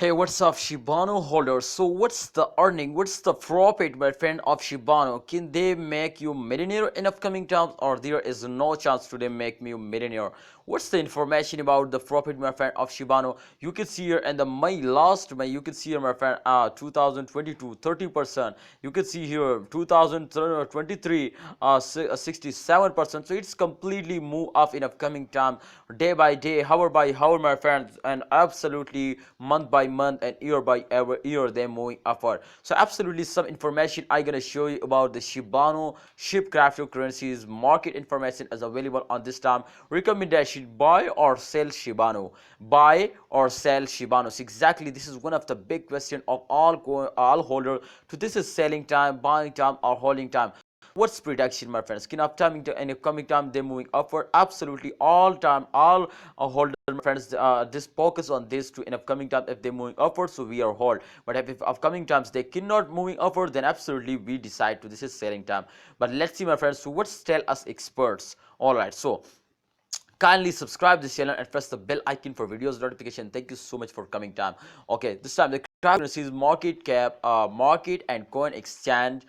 Hey, what's up, Shibano holders? So, what's the earning? What's the profit, my friend, of Shibano? Can they make you millionaire in upcoming times, or there is no chance to they make me millionaire? What's the information about the profit, my friend, of Shibano? You can see here in the May, you can see here, my friend, 2022, 30%. You can see here 2023, 67%. So it's completely move up in upcoming time, day by day, hour by hour, my friends, and absolutely month by month and year by every year they're moving upward. So absolutely some information I'm gonna show you about the Shibano ship cryptocurrencies market information is available on this time. Recommendation: buy or sell Shibano. Buy or sell Shibano. So exactly this is one of the big question of all holder. So this is selling time, buying time, or holding time. What's prediction, my friends? Can upcoming and upcoming time they're moving upward? Absolutely, all time, all holder, my friends. Just focus on this to in upcoming time. If they're moving upward, so we are hold. But if upcoming times they cannot moving upward, then absolutely we decide to this is selling time. But let's see, my friends. So what's tell us experts? All right, so kindly subscribe this channel and press the bell icon for videos notification. Thank you so much for coming time. Okay, this time the cryptocurrencies market cap, market and coin exchange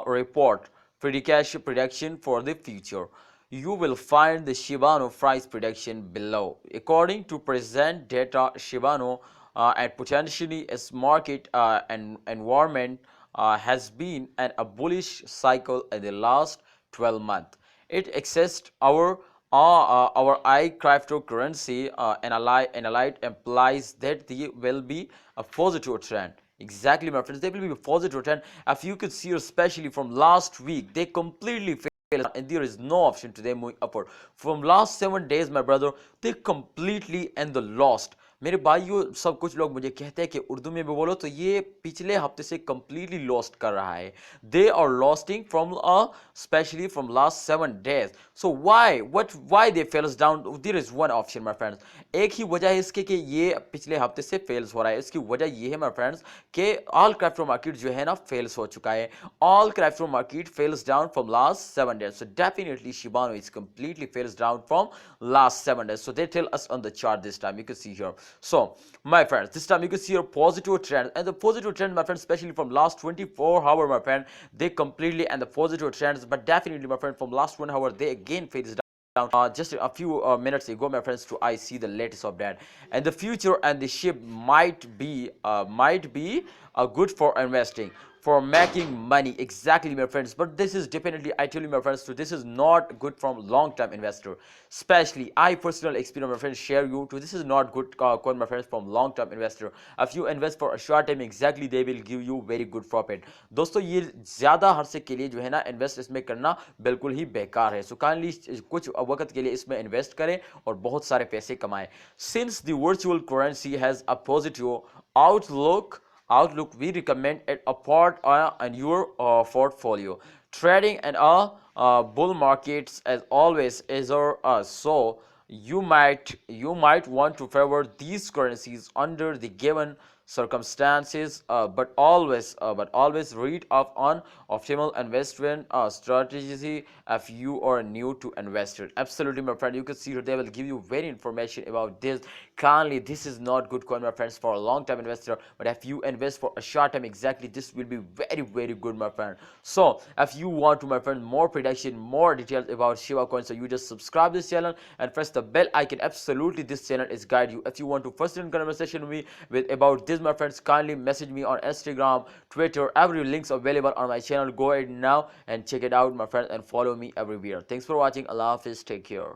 report prediction for the future. You will find the Shibano price prediction below. According to present data, Shibano and potentially its market and environment has been a bullish cycle in the last 12 months. It exists our I cryptocurrency analyte implies that there will be a positive trend. Exactly, my friends, there will be a positive trend. If you could see, especially from last week, they completely failed and there is no option to them moving upward. From last 7 days, my brother, they completely and the lost. मेरे भाइयों, सब कुछ लोग मुझे कहते हैं कि उर्दू में भी बोलो, तो ये पिछले हफ्ते से completely lost कर रहा है. They are losing from especially from last 7 days. So why they fails down? There is one option, my friends. एक ही वजह है इसके कि ये पिछले हफ्ते से फेल्स हो रहा है. इसकी वजह ये है, my friends, कि all crypto market जो है ना फेल्स हो चुका है. All crypto market fails down from last 7 days. So definitely Shibano is completely fails down from last 7 days. So they tell us on the chart this time. You can see here. So my friends, this time you can see a positive trend, and the positive trend, my friends, especially from last 24 hours, my friend, they completely and the positive trends. But definitely, my friend, from last 1 hour they again fades down. Just a few minutes ago, my friends, to I see the latest of that, and the future and the ship might be good for investing, for making money. Exactly, my friends, but this is definitely, I tell you, my friends, so this is not good from long-term investor. Especially I personal experience, my friends, share you to this is not good coin, my friends, from long-term investor. If you invest for a short time, exactly they will give you very good profit. दोस्तों ये ज़्यादा Hershey के लिए जो है ना invest इसमें करना बिल्कुल ही बेकार है. सो काइंडली कुछ वक्त के लिए इसमें इन्वेस्ट करें और बहुत सारे पैसे कमाएं. Since the virtual currency has a positive outlook, we recommend it a part in your portfolio. Trading and bull markets as always is so you might want to favor these currencies under the given circumstances, but always read up on optimal investment strategy if you are new to investor. Absolutely, my friend, you can see here they will give you very information about this. Kindly, this is not good coin, my friends, for a long time investor, but if you invest for a short time, exactly this will be very good, my friend. So if you want to, my friend, more prediction, more details about Shiba coin, so you just subscribe this channel and press the bell icon. Absolutely, this channel is guide you. If you want to first in conversation with me with about this, my friends, kindly message me on Instagram, Twitter. Every links available on my channel. Go ahead now and check it out, my friends, and follow me everywhere. Thanks for watching. Allah Hafiz. Take care.